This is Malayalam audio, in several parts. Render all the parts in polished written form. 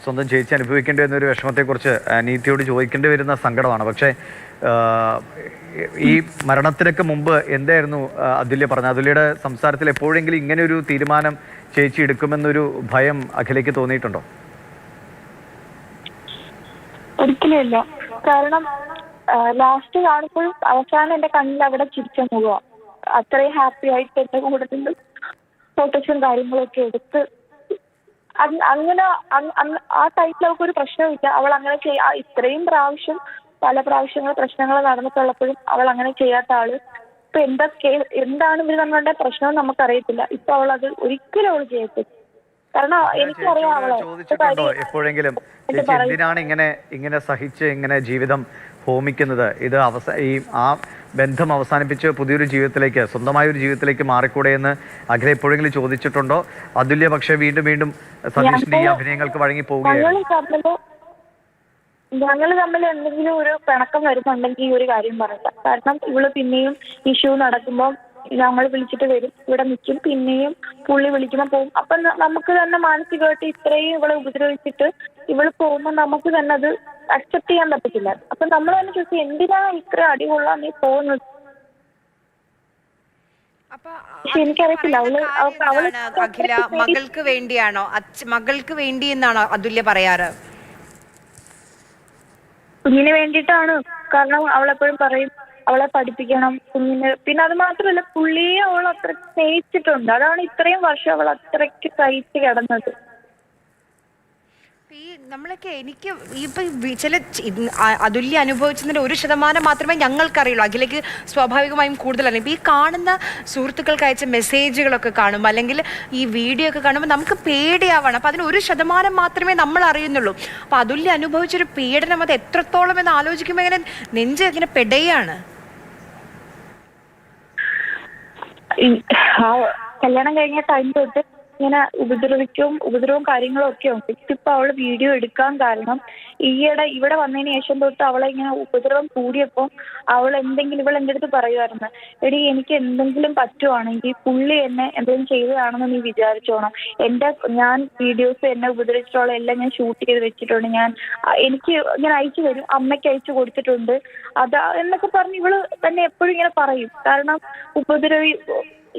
സ്വന്തം ചേച്ചി അനുഭവിക്കേണ്ടി വരുന്ന ഒരു വിഷമത്തെക്കുറിച്ച് നീതിയോട് ചോദിക്കേണ്ടി വരുന്ന സങ്കടമാണ്. പക്ഷേ ഈ മരണത്തിനൊക്കെ മുമ്പ് എന്തായിരുന്നു അതുല്യ പറഞ്ഞത്? അതുല്യയുടെ സംസാരത്തിൽ എപ്പോഴെങ്കിലും ഇങ്ങനെ ഒരു തീരുമാനം ചേച്ചി എടുക്കുമെന്നൊരു ഭയം അഖിലേക്ക് തോന്നിയിട്ടുണ്ടോ? ഒരിക്കലുമില്ല. കാരണം ലാസ്റ്റ് കാണുമ്പോഴും അവസാനം എന്റെ കണ്ണിൽ അവിടെ ചിരിച്ച മുഖ അത്രയും ഹാപ്പി ആയിട്ട് എന്റെ കൂടെ നിന്ന് ഫോട്ടോസും കാര്യങ്ങളൊക്കെ എടുത്ത് അങ്ങനെ ആ ടൈമിൽ അവൾക്ക് ഒരു പ്രശ്നമില്ല. അവൾ അങ്ങനെ ഇത്രയും പ്രാവശ്യം പല പ്രാവശ്യങ്ങൾ പ്രശ്നങ്ങൾ നടന്നിട്ടുള്ളപ്പോഴും അവൾ അങ്ങനെ ചെയ്യാത്ത ആള് ഇപ്പൊ എന്താണ് ഇവർ തങ്ങളുടെ പ്രശ്നം നമുക്കറിയത്തില്ല. ഇപ്പൊ അവൾ അത് ഒരിക്കലും അവൾ ചെയ്യത്തില്ല. കാരണം എനിക്കറിയാം അവളെ എപ്പോഴെങ്കിലും എന്തിനാണ് ഇങ്ങനെ സഹിച്ച് ഇങ്ങനെ ജീവിതം ഹോമിക്കുന്നത്? ഇത് ആ ബന്ധം അവസാനിപ്പിച്ച് പുതിയൊരു ജീവിതത്തിലേക്ക്, സ്വന്തമായ ഒരു ജീവിതത്തിലേക്ക് മാറിക്കൂടെ എന്ന് അഖില എപ്പോഴെങ്കിലും ചോദിച്ചിട്ടുണ്ടോ? അതുല്യ പക്ഷെ വീണ്ടും സതീഷിന്റെ ഈ അഭിനയങ്ങൾക്ക് വഴങ്ങി പോവുകയാണ്. ഞങ്ങൾ തമ്മിൽ എന്തെങ്കിലും ഒരു പിണക്കം വരുന്നുണ്ടെങ്കിൽ ഈ ഒരു കാര്യം പറയില്ല. കാരണം ഇവള് പിന്നെയും ഇഷ്യൂ നടക്കുമ്പോൾ ഞങ്ങൾ വിളിച്ചിട്ട് വരും, ഇവിടെ നിൽക്കും, പിന്നെയും പുള്ളി വിളിക്കുമ്പോൾ പോകും. അപ്പൊ നമുക്ക് തന്നെ മാനസികമായിട്ട് ഇത്രയും ഇവളെ ഉപദ്രവിച്ചിട്ട് ഇവള് പോകുമ്പോൾ നമുക്ക് തന്നെ അത് അക്സെപ്റ്റ് ചെയ്യാൻ പറ്റത്തില്ല. അപ്പൊ നമ്മൾ തന്നെ ചോദിച്ചു, എന്തിനാണ് ഇത്ര അടികൊള്ളാൻ നീ പോകുന്നത്? എനിക്കറിയത്തില്ല. അഖില മകൾക്ക് വേണ്ടിയാണോ, മകൾക്ക് വേണ്ടി എന്നാണോ അതുല്യ പറയാറ്? കുഞ്ഞിന് വേണ്ടിയിട്ടാണ്. കാരണം അവളെപ്പോഴും പറയും അവളെ പഠിപ്പിക്കണം കുഞ്ഞിന്. പിന്നെ അത് മാത്രമല്ല, പുള്ളിയെ അവൾ അത്ര സ്നേഹിച്ചിട്ടുണ്ട്. അതാണ് ഇത്രയും വർഷം അവൾ അത്രയ്ക്ക് സഹിച്ച് കിടന്നത്. എനിക്ക് ഇപ്പൊ ചില അതുല്യ അനുഭവിച്ചതിന്റെ 1% മാത്രമേ ഞങ്ങൾക്കറിയുള്ളൂ. അഖിലേക്ക് സ്വാഭാവികമായും കൂടുതലല്ല. ഇപ്പൊ ഈ കാണുന്ന സുഹൃത്തുക്കൾക്ക് അയച്ച മെസ്സേജുകളൊക്കെ കാണും, അല്ലെങ്കിൽ ഈ വീഡിയോ ഒക്കെ കാണുമ്പോൾ നമുക്ക് പേടിയാവണം. അപ്പൊ അതിന് 1% മാത്രമേ നമ്മൾ അറിയുന്നുള്ളൂ. അപ്പൊ അതുല്യ അനുഭവിച്ചൊരു പീഡനം അത് എത്രത്തോളം എന്ന് ആലോചിക്കുമ്പോൾ ഇങ്ങനെ നെഞ്ച് ഇങ്ങനെ പെടയാണ്. കല്യാണം കഴിഞ്ഞ ടൈം തൊട്ട് ഇങ്ങനെ ഉപദ്രവവും കാര്യങ്ങളും ഒക്കെ ഉണ്ട്. ഇപ്പൊ അവള് വീഡിയോ എടുക്കാൻ കാരണം ഈയിടെ ഇവിടെ വന്നതിന് ശേഷം തൊട്ട് അവളെ ഇങ്ങനെ ഉപദ്രവം കൂടിയപ്പോൾ അവൾ ഇവൾ എൻ്റെ അടുത്ത് പറയുമായിരുന്നു, എടി എനിക്ക് എന്തെങ്കിലും പറ്റുവാണെങ്കിൽ പുള്ളി എന്നെ എന്തെങ്കിലും ചെയ്തതാണെന്ന് നീ വിചാരിച്ചോണം. ഞാൻ വീഡിയോസ് എന്നെ ഉപദ്രവിച്ചിട്ടുള്ള എല്ലാം ഞാൻ ഷൂട്ട് ചെയ്ത് വെച്ചിട്ടുണ്ട്. എനിക്ക് ഇങ്ങനെ അയച്ചു തരും, അമ്മയ്ക്ക് അയച്ചു കൊടുത്തിട്ടുണ്ട് എന്നൊക്കെ പറഞ്ഞ് ഇവള് തന്നെ എപ്പോഴും ഇങ്ങനെ പറയും. കാരണം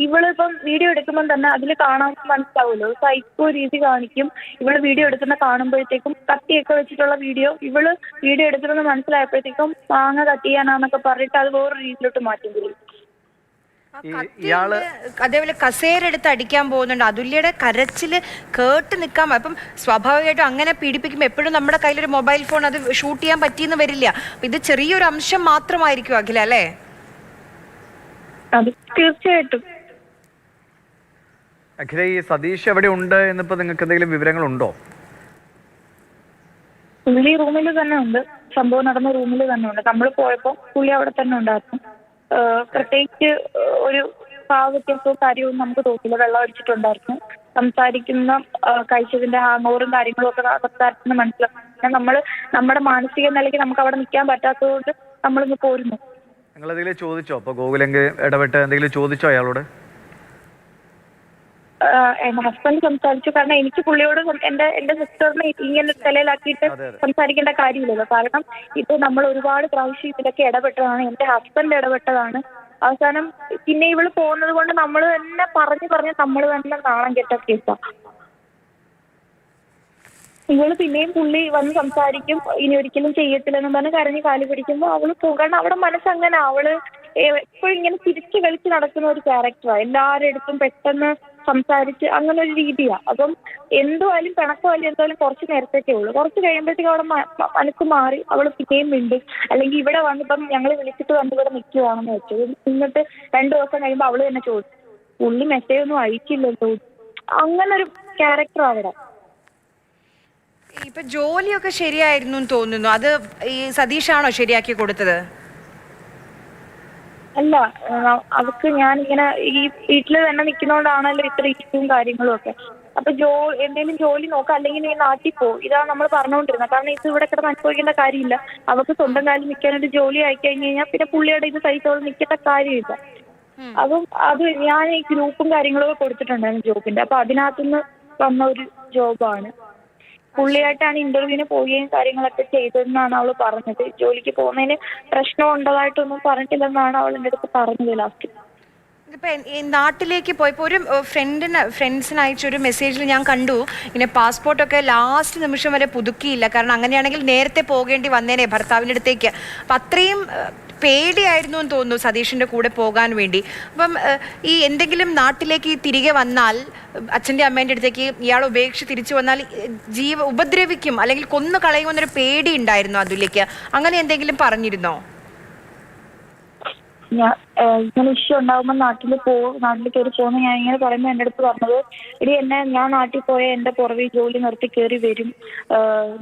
ഇവളിപ്പം വീഡിയോ എടുക്കുമ്പോൾ തന്നെ അതിൽ കാണാൻ മനസ്സിലാവുമല്ലോ, സൈക്കോ രീതി കാണിക്കും. ഇവള് വീഡിയോ എടുക്കുന്ന കാണുമ്പോഴത്തേക്കും കത്തിയൊക്കെ വെച്ചിട്ടുള്ള ഇവള് വീഡിയോ എടുക്കുന്നത് മനസ്സിലായപ്പോഴത്തേക്കും മാങ്ങ കട്ട് ചെയ്യാനാന്നൊക്കെ പറഞ്ഞിട്ട് അത് വേറൊരു രീതിയിലോട്ട് മാറ്റും. അതേപോലെ കസേരെടുത്ത് അടിക്കാൻ പോകുന്നുണ്ട്. അതുല്യയുടെ കരച്ചില് കേട്ട് നിൽക്കാൻ. അപ്പം സ്വാഭാവികമായിട്ടും അങ്ങനെ പീഡിപ്പിക്കുമ്പോൾ എപ്പോഴും നമ്മുടെ കയ്യിലൊരു മൊബൈൽ ഫോൺ അത് ഷൂട്ട് ചെയ്യാൻ പറ്റിയെന്ന് വരില്ല. ഇത് ചെറിയൊരു അംശം മാത്രമായിരിക്കും അഖില, അല്ലേ? അത് തീർച്ചയായിട്ടും. അഖില, ഈ സതീഷ് എവിടെ ഉണ്ട് എന്നിപ്പോ നിങ്ങൾക്ക് എന്തെങ്കിലും വിവരങ്ങളുണ്ടോ? പുള്ളി റൂമിൽ തന്നെ ഉണ്ട്. സംഭവം നടന്ന റൂമിൽ തന്നെ ഉണ്ട്. നമ്മൾ പോയപ്പോ പുള്ളി അവിടെ തന്നെ ഉണ്ടായിരുന്നു. പ്രത്യേകിച്ച് ഒരു വ്യത്യാസവും കാര്യവും നമുക്ക് തോന്നില്ല. വെള്ളം അടിച്ചിട്ടുണ്ടായിരുന്നു. സംസാരിക്കുന്ന കഴിച്ചതിന്റെ ഹാങ് ഓവറും കാര്യങ്ങളും ഒക്കെ സംസാരിക്കുന്ന മനസ്സിലാക്കും. നമ്മുടെ മാനസിക നിലയ്ക്ക് നമുക്ക് അവിടെ നിൽക്കാൻ പറ്റാത്തതുകൊണ്ട് നമ്മളിന്ന് പോരുന്നു. നിങ്ങൾ എന്തെങ്കിലും ചോദിച്ചോ? അപ്പൊ ഗോകുലെങ്കിൽ ഇടപെട്ട് എന്തെങ്കിലും ചോദിച്ചോ അയാളോട്? എന്റെ ഹസ്ബൻഡ് സംസാരിച്ചു. കാരണം എനിക്ക് പുള്ളിയോട് എന്റെ സിസ്റ്ററിനെ ഇങ്ങനെ നിലയിലാക്കിയിട്ട് സംസാരിക്കേണ്ട കാര്യമില്ലല്ലോ. കാരണം ഇപ്പൊ നമ്മൾ ഒരുപാട് പ്രാവശ്യം ഇതിലൊക്കെ ഇടപെട്ടതാണ്. എന്റെ ഹസ്ബൻഡ് ഇടപെട്ടതാണ്. അവസാനം പിന്നെ ഇവള് പോകുന്നത് കൊണ്ട് നമ്മൾ തന്നെ പറഞ്ഞ് നമ്മൾ തന്നെ നാണം കെട്ട കേസാ. ഇവള് പിന്നെയും പുള്ളി വന്ന് സംസാരിക്കും, ഇനി ഒരിക്കലും ചെയ്യത്തില്ലെന്ന് പറഞ്ഞ് കരഞ്ഞ് കാല് പിടിക്കുമ്പോൾ അവള് പോകും. കാരണം അവിടെ മനസ്സങ്ങനെ അവള് എപ്പോഴും ഇങ്ങനെ തിരിച്ചു കളിച്ച് നടക്കുന്ന ഒരു ക്യാരക്ടറാണ്. എല്ലാവരുടെ അടുത്തും പെട്ടെന്ന് സംസാരിച്ച് അങ്ങനെ ഒരു രീതിയാ. അപ്പം എന്തുവായാലും പിണക്കമായാലും എന്തായാലും കുറച്ച് നേരത്തേക്കേ ഉള്ളൂ. കുറച്ച് കഴിയുമ്പോഴത്തേക്കും അവിടെ മനസ്സ് മാറി അവള് പിന്നെയും മിണ്ടും. അല്ലെങ്കിൽ ഇവിടെ വന്നിപ്പം ഞങ്ങൾ വിളിച്ചിട്ട് വന്ന് ഇവിടെ നിൽക്കുവാണെന്ന് വെച്ചു. എന്നിട്ട് 2 ദിവസം കഴിയുമ്പോൾ അവള് തന്നെ ചോദിച്ചു, പുള്ളി മെസ്സേജ് ഒന്നും അയച്ചില്ലല്ലോ. അങ്ങനെ ഒരു ക്യാരക്ടർ അവിടെ. ഇപ്പൊ ജോലിയൊക്കെ ശരിയായിരുന്നു തോന്നുന്നു. അത് ഈ സതീഷാണോ ശരിയാക്കി കൊടുത്തത്? അല്ല, അവർക്ക് ഞാനിങ്ങനെ ഈ വീട്ടില് തന്നെ നിൽക്കുന്നോണ്ടാണല്ലോ ഇത്ര ഇഷ്യൂവും കാര്യങ്ങളും ഒക്കെ. അപ്പൊ എന്തെങ്കിലും ജോലി നോക്കാം, അല്ലെങ്കിൽ നീ നാട്ടിൽ പോകും, ഇതാണ് നമ്മൾ പറഞ്ഞുകൊണ്ടിരുന്നത്. കാരണം ഇത് ഇവിടെ കിടന്ന് അനുഭവിക്കേണ്ട കാര്യമില്ല. അവർക്ക് സ്വന്തം കാലിൽ നിൽക്കാനൊരു ജോലി ആയിക്കഴിഞ്ഞ് കഴിഞ്ഞാൽ പിന്നെ പുള്ളിയുടെ ഇത് സഹിച്ചോളം നിൽക്കേണ്ട കാര്യമില്ല. അപ്പം ഞാൻ ഈ ഗ്രൂപ്പും കാര്യങ്ങളും ഒക്കെ കൊടുത്തിട്ടുണ്ടായിരുന്നു ജോബിന്റെ. അപ്പൊ അതിനകത്തുനിന്ന് വന്ന ഒരു ജോബാണ്. പുള്ളിയായിട്ടാണ് ഇന്റർവ്യൂവിന് പോവുകയും കാര്യങ്ങളൊക്കെ ചെയ്തതെന്നാണ് അവള് പറഞ്ഞത്. ജോലിക്ക് പോകുന്നതിന് പ്രശ്നം ഉണ്ടതായിട്ടൊന്നും പറഞ്ഞിട്ടില്ലെന്നാണ് അവൾ എൻ്റെ അടുത്ത് പറഞ്ഞത് ലാസ്റ്റ്. ഇപ്പൊ ഈ നാട്ടിലേക്ക് പോയപ്പോൾ ഒരു ഫ്രണ്ട്സിന് അയച്ച ഒരു മെസ്സേജിൽ ഞാൻ കണ്ടു, ഇങ്ങനെ പാസ്പോർട്ടൊക്കെ ലാസ്റ്റ് നിമിഷം വരെ പുതുക്കിയില്ല, കാരണം അങ്ങനെയാണെങ്കിൽ നേരത്തെ പോകേണ്ടി വന്നേനെ ഭർത്താവിൻ്റെ അടുത്തേക്ക്. അപ്പം അത്രയും പേടിയായിരുന്നു എന്ന് തോന്നുന്നു സതീഷിൻ്റെ കൂടെ പോകാൻ വേണ്ടി. അപ്പം ഈ എന്തെങ്കിലും നാട്ടിലേക്ക് തിരികെ വന്നാൽ അച്ഛൻ്റെ അമ്മേൻ്റെ അടുത്തേക്ക് ഇയാൾ ഉപേക്ഷിച്ച് തിരിച്ചു വന്നാൽ ഉപദ്രവിക്കും അല്ലെങ്കിൽ കൊന്നു കളയുമെന്നൊരു പേടി ഉണ്ടായിരുന്നു അതിലേക്ക്. അങ്ങനെ എന്തെങ്കിലും പറഞ്ഞിരുന്നോ? ഇങ്ങനെ ഇഷ്യൂ ഉണ്ടാകുമ്പോൾ നാട്ടിൽ കയറി പോകുന്ന ഞാൻ ഇങ്ങനെ പറയുമ്പോൾ എൻ്റെ അടുത്ത് പറഞ്ഞത്, ഞാൻ നാട്ടിൽ പോയ എൻ്റെ പുറകെ ജോലി നിർത്തി കയറി വരും,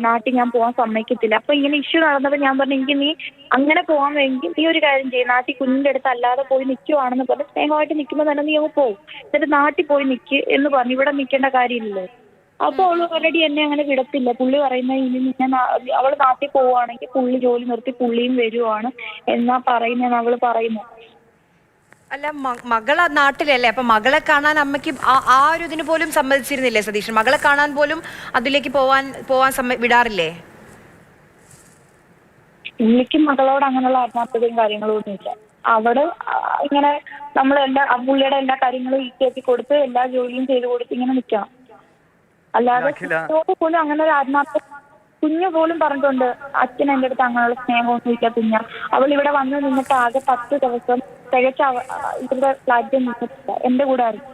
നാട്ടിൽ ഞാൻ പോകാൻ സമ്മതിക്കത്തില്ല. അപ്പൊ ഇങ്ങനെ ഇഷ്യൂ നടന്നപ്പോൾ ഞാൻ പറഞ്ഞു, എനിക്ക് നീ അങ്ങനെ പോകാൻ വേണ്ടി നീ ഒരു കാര്യം ചെയ്യും, നാട്ടിൽ കുഞ്ഞിൻ്റെ അടുത്ത് അല്ലാതെ പോയി നിൽക്കുവാണെന്ന് പറഞ്ഞ് സ്നേഹമായിട്ട് നിൽക്കുമ്പോൾ തന്നെ നീ അങ്ങ് പോകും, എന്നിട്ട് നാട്ടിൽ പോയി നിൽക്ക് എന്ന് പറഞ്ഞു, ഇവിടെ നിൽക്കേണ്ട കാര്യമില്ലല്ലോ. അപ്പൊ അവള് ഓൾറെഡി എന്നെ അങ്ങനെ വിടത്തില്ല. പുള്ളി പറയുന്നത് ഇനി അവള് നാട്ടിൽ പോവുകയാണെങ്കിൽ പുള്ളി ജോലി നിർത്തി പുള്ളിയും വരുവാണ് എന്നാ പറയുന്നതെന്ന് അവള് പറയുന്നത്. അല്ല, മകളെ നാട്ടിലല്ലേ, അപ്പൊ മകളെ കാണാൻ അമ്മയ്ക്ക് ആ ഒരു ഇതിന് പോലും സമ്മതിച്ചിരുന്നില്ലേ സതീഷ്? മകളെ കാണാൻ പോലും അതിലേക്ക് പോവാൻ വിടാറില്ലേ? പുള്ളിക്കും മകളോട് അങ്ങനെയുള്ള ആത്മാർത്ഥതയും കാര്യങ്ങളും ഒന്നുമില്ല. അവിടെ ഇങ്ങനെ പുള്ളിയുടെ എല്ലാ കാര്യങ്ങളും ഈസിയാക്കി കൊടുത്ത് എല്ലാ ജോലിയും ചെയ്ത് കൊടുത്ത് ഇങ്ങനെ നിൽക്കണം. അല്ലാതെ പോലും അങ്ങനെ ഒരു ആത്മാർത്ഥ കുഞ്ഞു പോലും പറഞ്ഞിട്ടുണ്ട്, അച്ഛൻ എൻ്റെ അടുത്ത് അങ്ങനെയുള്ള സ്നേഹമൊന്നും ഇല്ല കുഞ്ഞ. അവൾ ഇവിടെ വന്ന് നിന്നിട്ട് ആകെ 10 ദിവസം തികച്ച ഇവരുടെ ഫ്ലാറ്റിൽ നിന്നിട്ടില്ല, എന്റെ കൂടെ ആയിരുന്നു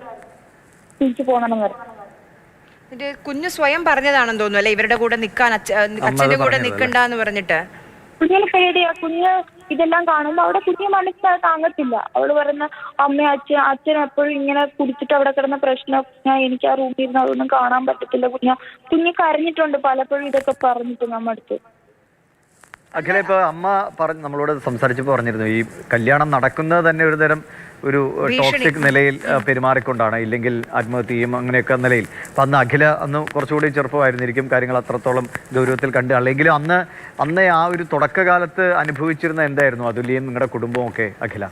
തിരിച്ചു പോകണമെന്ന് പറഞ്ഞു. കുഞ്ഞ് സ്വയം പറഞ്ഞതാണെന്ന് തോന്നുന്നു അല്ലെ, ഇവരുടെ കൂടെ നിൽക്കാൻ അച്ഛന്റെ കൂടെ നിൽക്കണ്ടെന്ന് പറഞ്ഞിട്ട്. കുഞ്ഞിന് പേടിയാ. കുഞ്ഞ് ഇതെല്ലാം കാണുമ്പോൾ അവിടെ കുഞ്ഞ് മനസ്സിലായി താങ്ങത്തില്ല. അവള് പറയുന്ന അച്ഛൻ എപ്പോഴും ഇങ്ങനെ കുടിച്ചിട്ട് അവിടെ കിടന്ന പ്രശ്നം, എനിക്ക് ആ റൂമിൽ ഇരുന്ന് അതൊന്നും കാണാൻ പറ്റത്തില്ല. കുഞ്ഞ് കരഞ്ഞിട്ടുണ്ട് പലപ്പോഴും ഇതൊക്കെ പറഞ്ഞിട്ട് നമ്മുടെ അടുത്ത്. അഖില, ഇപ്പൊ അമ്മ നമ്മളോട് സംസാരിച്ചപ്പോൾ പറഞ്ഞിരുന്നു, ഈ കല്യാണം നടക്കുന്നത് തന്നെ ഒരു തരം ഒരു ടോക്സിക് നിലയിൽ പെരുമാറിക്കൊണ്ടാണ്, ഇല്ലെങ്കിൽ ആത്മഹത്യ ചെയ്യും അങ്ങനെയൊക്കെ നിലയിൽ. അപ്പം അന്ന് അഖില കുറച്ചുകൂടി ചെറുപ്പമായിരുന്നിരിക്കും, കാര്യങ്ങൾ അത്രത്തോളം ഗൗരവത്തിൽ കണ്ട്. അല്ലെങ്കിലും അന്ന് ആ ഒരു തുടക്കകാലത്ത് അനുഭവിച്ചിരുന്ന എന്തായിരുന്നു അതുല്യം നിങ്ങളുടെ കുടുംബവും ഒക്കെ അഖില?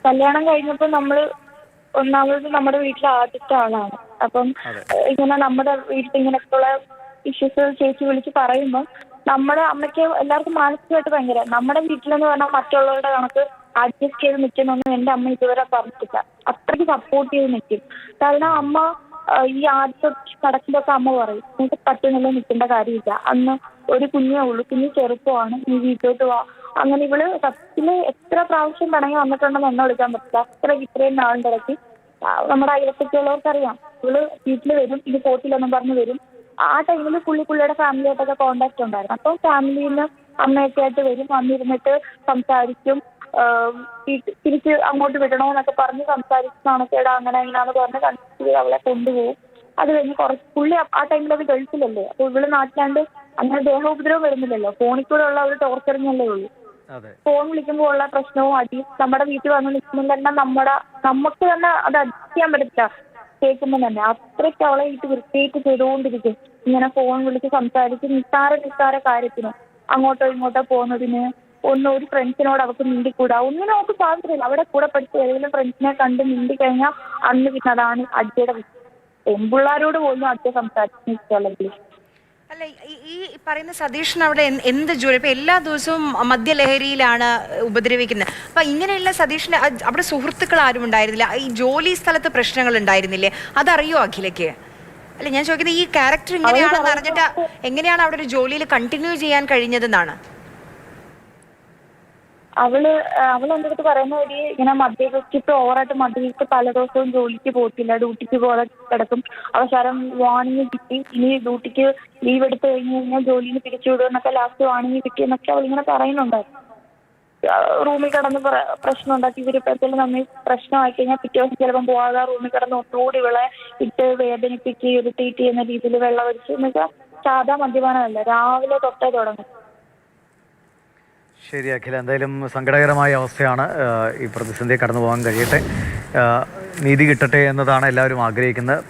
കല്യാണം കഴിഞ്ഞപ്പോൾ ഒന്നാമത് നമ്മുടെ വീട്ടിലെ ആദ്യത്തെ ആളാണ്. അപ്പം ഇങ്ങനെ നമ്മുടെ വീട്ടിൽ ഇങ്ങനെയൊക്കെയുള്ള ഇഷ്യൂസ് ചേച്ചി വിളിച്ച് പറയുമ്പോൾ നമ്മുടെ അമ്മയ്ക്ക് എല്ലാവർക്കും മാനസികമായിട്ട് ഭയങ്കര, നമ്മുടെ വീട്ടിലെന്ന് പറഞ്ഞാൽ മറ്റുള്ളവരുടെ കണക്ക് അഡ്ജസ്റ്റ് ചെയ്ത് നിൽക്കുന്നൊന്നും എൻ്റെ അമ്മ ഇതുവരെ പറഞ്ഞിട്ടില്ല. അത്രയ്ക്ക് സപ്പോർട്ട് ചെയ്ത് നിൽക്കും. കാരണം അമ്മ ഈ ആദ്യത്തെ കടക്കുമ്പോഴൊക്കെ അമ്മ പറയും, നിങ്ങൾക്ക് പറ്റുന്നില്ല, നിൽക്കേണ്ട കാര്യമില്ല, അന്ന് ഒരു കുഞ്ഞേ ഉള്ളൂ, കുഞ്ഞ് ചെറുപ്പമാണ്, നീ വീട്ടിലോട്ട് വാ. അങ്ങനെ ഇവള് സത്യത്തില് എത്ര പ്രാവശ്യം പിണങ്ങി വന്നിട്ടുണ്ടെന്ന് എന്നെ വിളിക്കാൻ പറ്റില്ല. ഇത്രയും നാളിൻ്റെ ഇടയ്ക്ക് നമ്മുടെ അയൽപ്പക്കമുള്ളവർക്കറിയാം ഇവള് വീട്ടിൽ വരും, ഇത് പോത്തില്ലെന്നും പറഞ്ഞ് വരും. ആ ടൈമിൽ പുള്ളിയുടെ ഫാമിലിയായിട്ടൊക്കെ കോണ്ടാക്ട് ഉണ്ടായിരുന്നു. അപ്പം ഫാമിലിയിൽ നിന്ന് അമ്മയൊക്കെ ആയിട്ട് വരും, വന്നിരുന്നിട്ട് സംസാരിക്കും, തിരിച്ച് അങ്ങോട്ട് വിടണോന്നൊക്കെ പറഞ്ഞ് സംസാരിച്ച് നാണക്കേടാ അങ്ങനെ അങ്ങനെയാന്ന് പറഞ്ഞ് കൺസിഡർ അവളെ കൊണ്ടുപോകും. അത് കഴിഞ്ഞ് പുള്ളി ആ ടൈമിലത് ഗൾഫിലല്ലേ, അപ്പൊ ഇവള് നാട്ടിലാണ്ട് അങ്ങനെ ദേഹോപദ്രവം വരുന്നില്ലല്ലോ, ഫോണിൽ കൂടെ ഉള്ള ഒരു ടോർച്ചറിങ്ങല്ലേ ഉള്ളൂ. ഫോൺ വിളിക്കുമ്പോൾ ഉള്ള പ്രശ്നവും അടി നമ്മുടെ വീട്ടിൽ വന്ന് നിൽക്കുമ്പോൾ തന്നെ നമുക്ക് തന്നെ അത് അഡ്ജസ്റ്റ് ചെയ്യാൻ പറ്റില്ല. കേൾക്കുമ്പോൾ തന്നെ അത്രയ്ക്ക് അവളെ വൃത്തിയായിട്ട് ചെയ്തുകൊണ്ടിരിക്കും. ഇങ്ങനെ ഫോൺ വിളിച്ച് സംസാരിച്ച് നിസ്സാര കാര്യത്തിന് അങ്ങോട്ടോ ഇങ്ങോട്ടോ പോകുന്നതിന് ഒരു ഫ്രണ്ട്സിനോട് അവർക്ക് മിണ്ടിക്കൂടാ, ഒന്നിനും അവർക്ക് സ്വാതന്ത്ര്യമില്ല. അവിടെ കൂടെ പഠിച്ച ഏതെങ്കിലും ഫ്രണ്ട്സിനെ കണ്ട് മിണ്ടി കഴിഞ്ഞാൽ അന്ന് പിന്നെ അതാണ് അജ്ജയുടെ പെൺപിള്ളാരോട് പോലും അജ്ജ സംസാരിച്ച് ഇഷ്ടമല്ലെങ്കിൽ. അല്ല, ഈ പറയുന്ന സതീഷിന് അവിടെ എന്ത് ജോലി? ഇപ്പൊ എല്ലാ ദിവസവും മദ്യലഹരിയിലാണ് ഉപദ്രവിക്കുന്നത്. അപ്പൊ ഇങ്ങനെയുള്ള സതീഷിന് അവിടെ സുഹൃത്തുക്കൾ ആരും ഉണ്ടായിരുന്നില്ല? ഈ ജോലി സ്ഥലത്ത് പ്രശ്നങ്ങൾ ഉണ്ടായിരുന്നില്ലേ? അതറിയോ അഖിലയ്ക്ക്? അല്ല, ഞാൻ ചോദിക്കുന്നത് ഈ ക്യാരക്ടർ ഇങ്ങനെയാണെന്ന് അറിഞ്ഞിട്ട് എങ്ങനെയാണ് അവിടെ ഒരു ജോലിയിൽ കണ്ടിന്യൂ ചെയ്യാൻ കഴിഞ്ഞതെന്നാണ്. അവള് എൻ്റെ അടുത്ത് പറയുന്ന വഴി ഇങ്ങനെ മദ്യപിച്ചിട്ട് ഓവറായിട്ട് മദ്യപിച്ചിട്ട് പല ദിവസവും ജോലിക്ക് പോകത്തില്ല, ഡ്യൂട്ടിക്ക് പോകാതെ കിടക്കും. അവസാനം വാണിംഗ് കിട്ടി, ഇനി ഡ്യൂട്ടിക്ക് ലീവ് എടുത്ത് കഴിഞ്ഞാൽ ജോലിയിൽ പിരിച്ചു വിടുമെന്നൊക്കെ ലാസ്റ്റ് വാണിംഗ് കിട്ടിയെന്നൊക്കെ അവളിങ്ങനെ പറയുന്നുണ്ടായിരുന്നു. റൂമിൽ കിടന്ന് പ്രശ്നം ഉണ്ടാക്കി ഇവരിപ്പോഴത്തേലും നമ്മൾ പ്രശ്നമായി കഴിഞ്ഞാൽ പിറ്റേ ദിവസം ചിലപ്പം പോകാതെ റൂമിൽ കിടന്ന് ഒന്നുകൂടി ഇവളെ ഇട്ട് വേദനിപ്പിച്ച് ഇറിറ്റേറ്റ് ചെയ്യുന്ന രീതിയിൽ വെള്ളം ഒഴിച്ച് എന്നുവെച്ചാൽ സാധാ മദ്യപാനമല്ല, രാവിലെ തൊട്ടേ തുടങ്ങും. ശരി അഖില, എന്തായാലും സങ്കടകരമായ അവസ്ഥയാണ്. ഈ പ്രതിസന്ധിയെ കടന്നു പോകാൻ കഴിയട്ടെ, നീതി കിട്ടട്ടെ എന്നതാണ് എല്ലാവരും ആഗ്രഹിക്കുന്നത്.